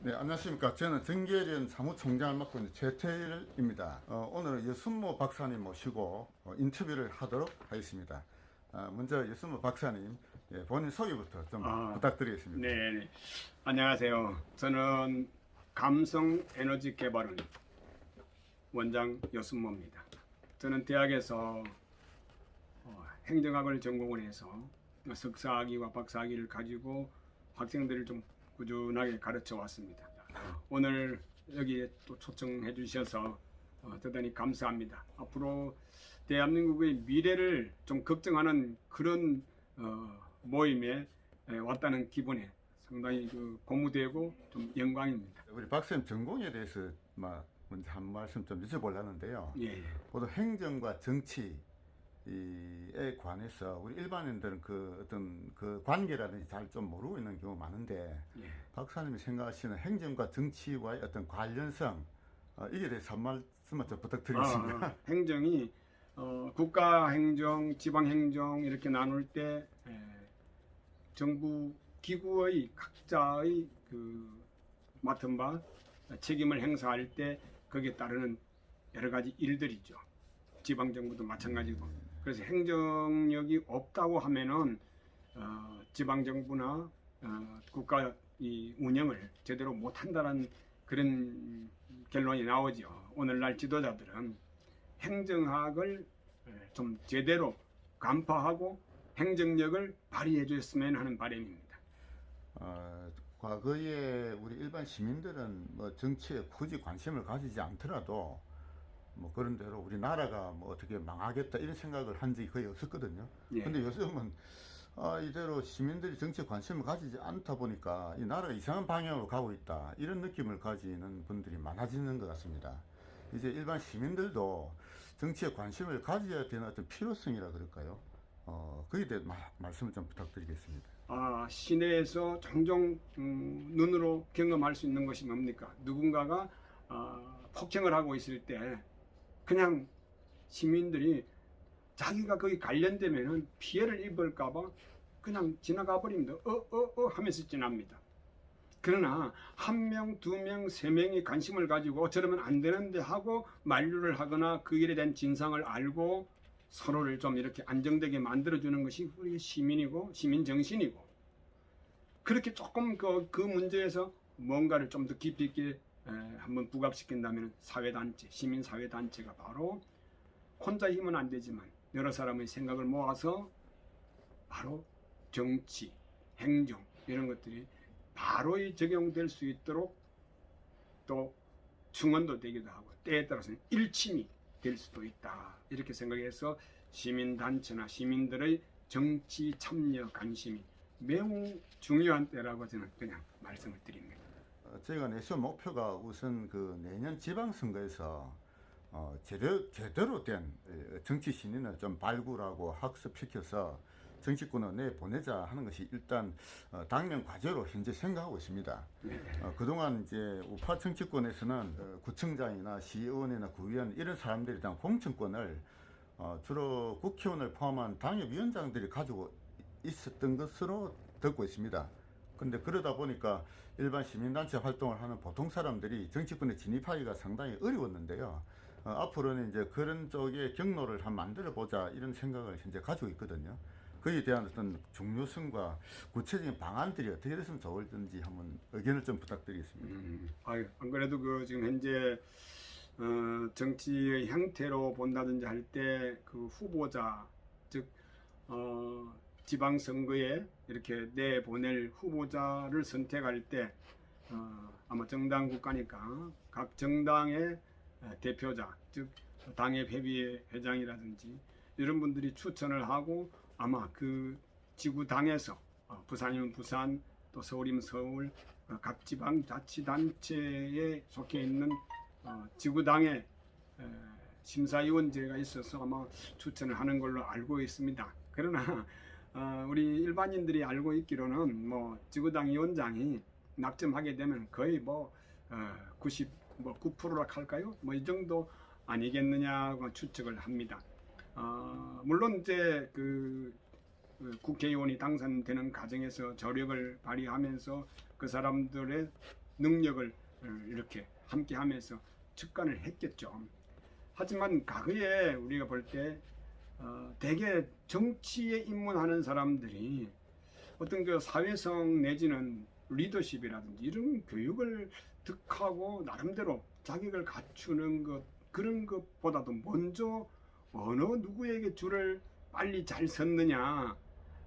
네, 안녕하십니까. 저는 정계련 사무총장을 맡고 있는 최태일입니다. 오늘은 여순모 박사님 모시고 인터뷰를 하도록 하겠습니다. 먼저 여순모 박사님, 본인 소개부터 좀 부탁드리겠습니다. 네. 안녕하세요. 저는 감성 에너지 개발원 원장 여순모입니다. 저는 대학에서 행정학을 전공을 해서 석사학위와 박사학위를 가지고 학생들을 좀 꾸준하게 가르쳐 왔습니다. 오늘 여기에 또 초청해 주셔서 대단히 감사합니다. 앞으로 대한민국의 미래를 좀 걱정하는 그런 모임에 왔다는 기분에 상당히 고무되고 좀 영광입니다. 우리 박사님 전공에 대해서 먼저 한 말씀 좀 여쭤보려는데요. 예. 보통 행정과 정치에 관해서 우리 일반인들은 그 어떤 그 관계라든지 잘 좀 모르고 있는 경우가 많은데, 예. 박사님이 생각하시는 행정과 정치와의 어떤 관련성, 이게 대해서 한 말씀만 좀 부탁드리겠습니다. 행정이 국가 행정, 지방 행정 이렇게 나눌 때 정부 기구의 각자의 맡은 바 책임을 행사할 때 거기에 따르는 여러 가지 일들이죠. 지방 정부도 마찬가지고. 그래서 행정력이 없다고 하면은 지방 정부나 국가 이 운영을 제대로 못한다는 그런 결론이 나오죠. 오늘날 지도자들은 행정학을 좀 제대로 간파하고 행정력을 발휘해 줬으면 하는 바람입니다. 과거에 우리 일반 시민들은 뭐 정치에 굳이 관심을 가지지 않더라도 뭐 그런 대로 우리나라가 뭐 어떻게 망하겠다 이런 생각을 한 적이 거의 없었거든요. 예. 근데 요즘은 이대로 시민들이 정치에 관심을 가지지 않다 보니까 이 나라가 이상한 방향으로 가고 있다 이런 느낌을 가지는 분들이 많아지는 것 같습니다. 이제 일반 시민들도 정치에 관심을 가져야 되는 어떤 필요성이라 그럴까요? 거기에 대해 말씀을 좀 부탁드리겠습니다. 시내에서 종종 눈으로 경험할 수 있는 것이 뭡니까? 누군가가 폭행을 하고 있을 때 그냥 시민들이 자기가 거기 관련되면은 피해를 입을까봐 그냥 지나가 버립니다. 하면서 지납니다. 그러나 한 명, 두 명, 세 명이 관심을 가지고 저러면 안 되는데 하고 만류를 하거나 그 일에 대한 진상을 알고 서로를 좀 이렇게 안정되게 만들어주는 것이 우리 시민이고 시민 정신이고, 그렇게 조금 그 문제에서 뭔가를 좀 더 깊이 있게 한번 부각시킨다면 사회단체, 시민사회단체가 바로 혼자 힘은 안 되지만 여러 사람의 생각을 모아서 바로 정치, 행정 이런 것들이 바로 적용될 수 있도록 또 충원도 되기도 하고 때에 따라서는 일침이 될 수도 있다 이렇게 생각해서 시민단체나 시민들의 정치 참여 관심이 매우 중요한 때라고 저는 그냥 말씀을 드립니다. 저희가 내세운 목표가 우선 그 내년 지방선거에서 제대로 된 정치 신인을 좀 발굴하고 학습시켜서 정치권을 내보내자 하는 것이 일단 당면 과제로 현재 생각하고 있습니다. 그동안 이제 우파 정치권에서는 구청장이나 시의원이나 구의원 이런 사람들에 대한 공천권을 주로 국회의원을 포함한 당협위원장들이 가지고 있었던 것으로 듣고 있습니다. 근데 그러다 보니까 일반 시민단체 활동을 하는 보통 사람들이 정치권에 진입하기가 상당히 어려웠는데요. 앞으로는 이제 그런 쪽의 경로를 한번 만들어 보자 이런 생각을 현재 가지고 있거든요. 그에 대한 어떤 중요성과 구체적인 방안들이 어떻게 됐으면 좋을지 한번 의견을 좀 부탁드리겠습니다. 안 그래도 지금 현재 정치의 형태로 본다든지 할 때 그 후보자, 즉 지방선거에 이렇게 내보낼 후보자를 선택할 때 아마 정당 국가니까 각 정당의 대표자, 즉 당협 협의회 회장이라든지 이런 분들이 추천을 하고 아마 그 지구당에서 부산이면 부산, 또 서울이면 서울, 각 지방자치단체에 속해 있는 지구당의 심사위원제가 있어서 아마 추천을 하는 걸로 알고 있습니다. 그러나 우리 일반인들이 알고 있기로는 뭐 지구당 위원장이 낙점하게 되면 거의 9%라 할까요? 뭐 이 정도 아니겠느냐고 추측을 합니다. 물론 이제 국회의원이 당선되는 과정에서 저력을 발휘하면서 그 사람들의 능력을 이렇게 함께하면서 측간을 했겠죠. 하지만 과거에 우리가 볼 때 대개 정치에 입문하는 사람들이 어떤 그 사회성 내지는 리더십이라든지 이런 교육을 득하고 나름대로 자격을 갖추는 것, 그런 것보다도 먼저 어느 누구에게 줄을 빨리 잘 섰느냐,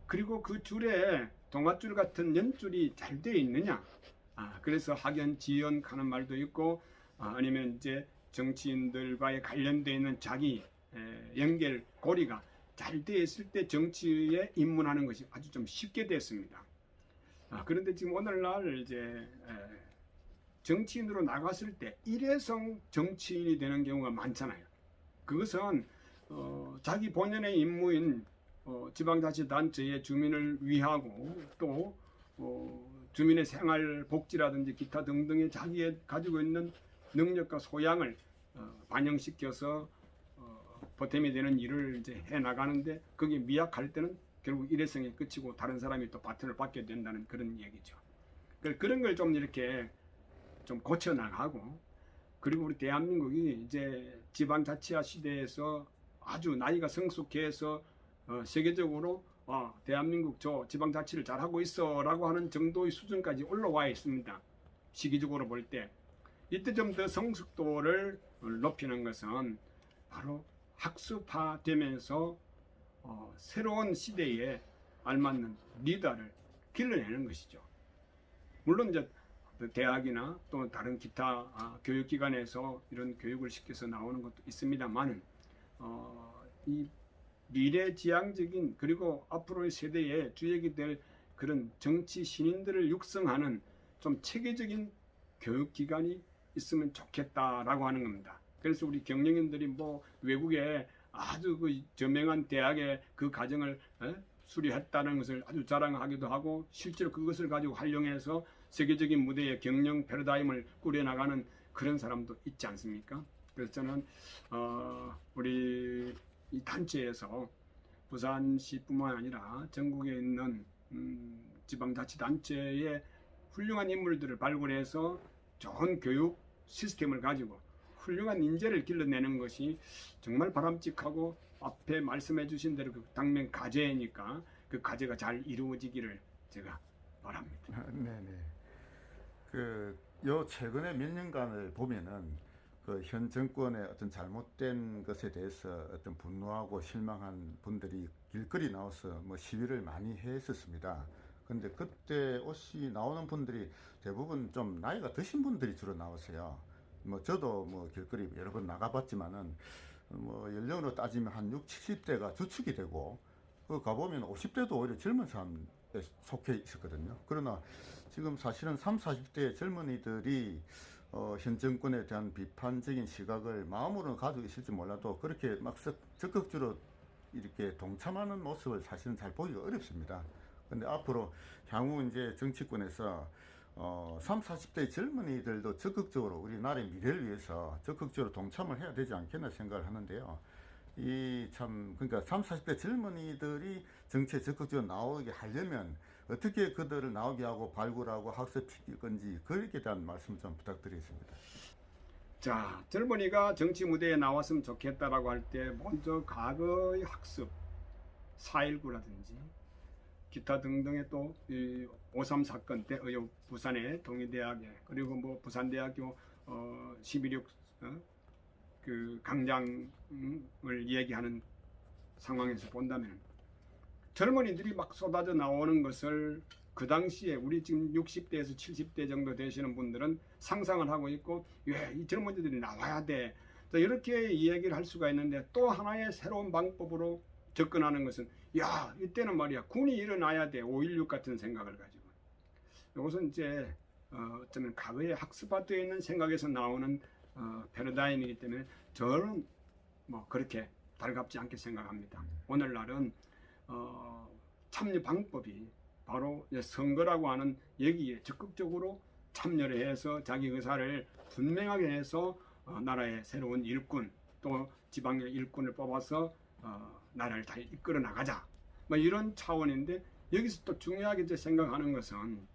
그리고 그 줄에 동아줄 같은 연줄이 잘 되어 있느냐. 그래서 학연, 지연 하는 말도 있고, 아니면 이제 정치인들과의 관련되어 있는 자기 연결 고리가 잘 되어 있을 때 정치에 입문하는 것이 아주 좀 쉽게 됐습니다. 그런데 지금 오늘날 이제 정치인으로 나갔을 때 일회성 정치인이 되는 경우가 많잖아요. 그것은 자기 본연의 임무인 지방자치단체의 주민을 위하고 또 주민의 생활 복지라든지 기타 등등의 자기의 가지고 있는 능력과 소양을 반영시켜서 보탬이 되는 일을 이제 해 나가는데, 그게 미약할 때는 결국 일회성에 그치고 다른 사람이 또 바톤을 받게 된다는 그런 얘기죠. 그런 걸 좀 이렇게 좀 고쳐 나가고, 그리고 우리 대한민국이 이제 지방자치화 시대에서 아주 나이가 성숙해서 세계적으로 대한민국 저 지방자치를 잘하고 있어 라고 하는 정도의 수준까지 올라와 있습니다. 시기적으로 볼 때 이때 좀 더 성숙도를 높이는 것은 바로 학습화되면서 새로운 시대에 알맞는 리더를 길러내는 것이죠. 물론 이제 대학이나 또 다른 기타 교육기관에서 이런 교육을 시켜서 나오는 것도 있습니다만, 이 미래지향적인 그리고 앞으로의 세대에 주역이 될 그런 정치 신인들을 육성하는 좀 체계적인 교육기관이 있으면 좋겠다라고 하는 겁니다. 그래서 우리 경영인들이 뭐 외국에 아주 그 저명한 대학의 그 과정을 수료했다는 것을 아주 자랑하기도 하고, 실제로 그것을 가지고 활용해서 세계적인 무대에 경영 패러다임을 꾸려나가는 그런 사람도 있지 않습니까? 그래서 저는 우리 이 단체에서 부산시뿐만 아니라 전국에 있는 지방자치단체의 훌륭한 인물들을 발굴해서 좋은 교육 시스템을 가지고 훌륭한 인재를 길러내는 것이 정말 바람직하고, 앞에 말씀해 주신 대로 그 당면 과제니까 그 과제가 잘 이루어지기를 제가 바랍니다. 네네. 요 최근에 몇 년간을 보면은 그 현 정권의 어떤 잘못된 것에 대해서 어떤 분노하고 실망한 분들이 길거리 나와서 뭐 시위를 많이 했었습니다. 근데 그때 옷이 나오는 분들이 대부분 좀 나이가 드신 분들이 주로 나오세요. 뭐 저도 뭐 길거리 여러 번 나가봤지만은 뭐 연령으로 따지면 한 60, 70대가 주축이 되고, 그 가보면 50대도 오히려 젊은 사람에 속해 있었거든요. 그러나 지금 사실은 30, 40대 젊은이들이 현 정권에 대한 비판적인 시각을 마음으로는 가지고 있을지 몰라도 그렇게 막 적극적으로 이렇게 동참하는 모습을 사실은 잘 보기가 어렵습니다. 근데 앞으로 향후 이제 정치권에서 30, 40대 젊은이들도 적극적으로 우리나라의 미래를 위해서 적극적으로 동참을 해야 되지 않겠나 생각을 하는데요. 그러니까 30, 40대 젊은이들이 정치에 적극적으로 나오게 하려면 어떻게 그들을 나오게 하고 발굴하고 학습시킬 건지, 거기에 대한 말씀 좀 부탁드리겠습니다. 자, 젊은이가 정치 무대에 나왔으면 좋겠다라고 할 때 먼저 과거의 학습, 4.19라든지 기타 등등의 또 5.3 사건 때 부산의 동의대학에, 그리고 뭐 부산대학교 11.6 그 강장을 얘기하는 상황에서 본다면 젊은이들이 막 쏟아져 나오는 것을 그 당시에 우리 지금 60대에서 70대 정도 되시는 분들은 상상을 하고 있고, 왜 이 젊은이들이 나와야 돼, 이렇게 이야기를 할 수가 있는데, 또 하나의 새로운 방법으로 접근하는 것은 야, 이때는 말이야 군이 일어나야 돼, 5.16 같은 생각을 가지고. 이것은 이제 어쩌면 과거에 학습화되어 있는 생각에서 나오는 패러다임이기 때문에 저는 뭐 그렇게 달갑지 않게 생각합니다. 오늘날은 참여 방법이 바로 선거라고 하는 여기에 적극적으로 참여를 해서 자기 의사를 분명하게 해서 나라의 새로운 일꾼, 또 지방의 일꾼을 뽑아서 나라를 잘 이끌어 나가자, 뭐 이런 차원인데, 여기서 또 중요하게 생각하는 것은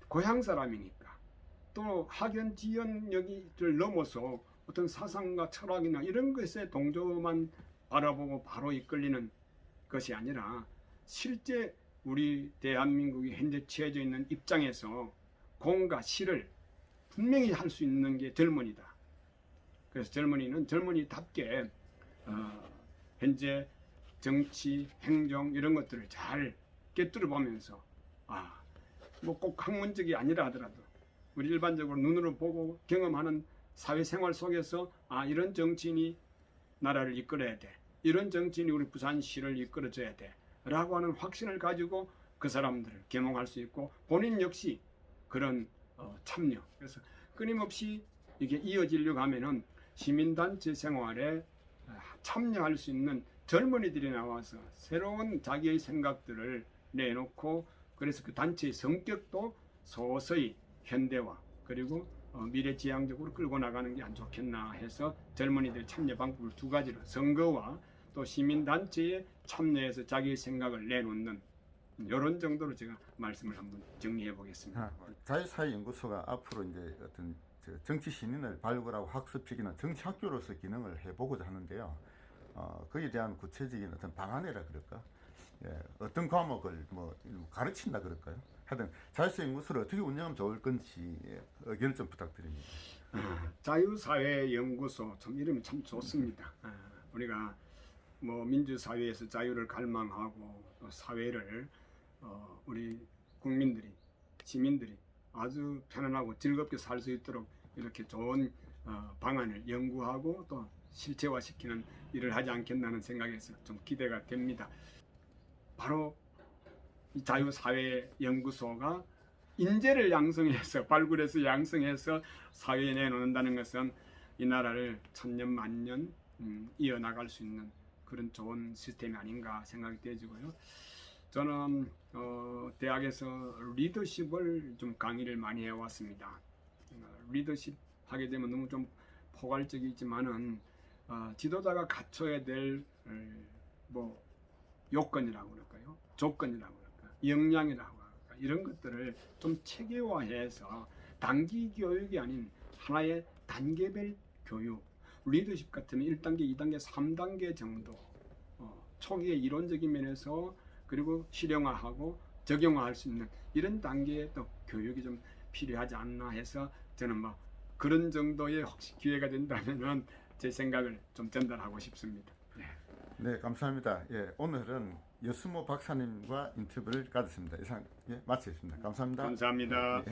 고향 사람이니까 또 학연지연을 넘어서 어떤 사상과 철학이나 이런 것에 동조만 바라보고 바로 이끌리는 것이 아니라 실제 우리 대한민국이 현재 처해져 있는 입장에서 공과 실을 분명히 할 수 있는 게 젊은이다. 그래서 젊은이는 젊은이답게 현재 정치, 행정 이런 것들을 잘 꿰뚫어 보면서 뭐 꼭 학문적이 아니라 하더라도 우리 일반적으로 눈으로 보고 경험하는 사회생활 속에서 이런 정치인이 나라를 이끌어야 돼. 이런 정치인이 우리 부산시를 이끌어줘야 돼. 라고 하는 확신을 가지고 그 사람들을 계몽할 수 있고 본인 역시 그런 참여. 그래서 끊임없이 이게 이어지려고 하면은 시민단체 생활에 참여할 수 있는 젊은이들이 나와서 새로운 자기의 생각들을 내놓고 그래서 그 단체의 성격도 서서히 현대화 그리고 미래지향적으로 끌고 나가는 게 안 좋겠나 해서 젊은이들 참여 방법을 두 가지로 선거와 또 시민단체에 참여해서 자기의 생각을 내놓는 이런 정도로 제가 말씀을 한번 정리해 보겠습니다. 자유사회연구소가 앞으로 이제 어떤 정치 신인을 발굴하고 학습시키는 정치학교로서 기능을 해보고자 하는데요. 거기에 대한 구체적인 어떤 방안이라 그럴까? 어떤 과목을 뭐 가르친다 그럴까요? 하여튼 자유사회연구소를 어떻게 운영하면 좋을 건지 의견을 좀 부탁드립니다. 자유사회연구소 참 이름이 참 좋습니다. 우리가 뭐 민주사회에서 자유를 갈망하고 또 사회를 우리 국민들이 시민들이 아주 편안하고 즐겁게 살 수 있도록 이렇게 좋은 방안을 연구하고 또 실체화시키는 일을 하지 않겠나는 생각에서 좀 기대가 됩니다. 바로 이 자유사회연구소가 인재를 양성해서 발굴해서 양성해서 사회에 내놓는다는 것은 이 나라를 천년 만년 이어나갈 수 있는 그런 좋은 시스템이 아닌가 생각이 되어지고요. 저는 대학에서 리더십을 좀 강의를 많이 해왔습니다. 리더십 하게 되면 너무 좀 포괄적이지만은 지도자가 갖춰야 될 뭐 요건이라고 그럴까요? 조건이라고 그럴까? 역량이라고 그럴까? 이런 것들을 좀 체계화해서 단기 교육이 아닌 하나의 단계별 교육 리더십 같으면 1단계, 2단계, 3단계 정도 초기에 이론적인 면에서 그리고 실용화하고 적용화할 수 있는 이런 단계의 또 교육이 좀 필요하지 않나 해서 저는 뭐 그런 정도의 혹시 기회가 된다면은 제 생각을 좀 전달하고 싶습니다. 네, 감사합니다. 오늘은 여수모 박사님과 인터뷰를 가졌습니다. 이상 마치겠습니다. 감사합니다. 감사합니다.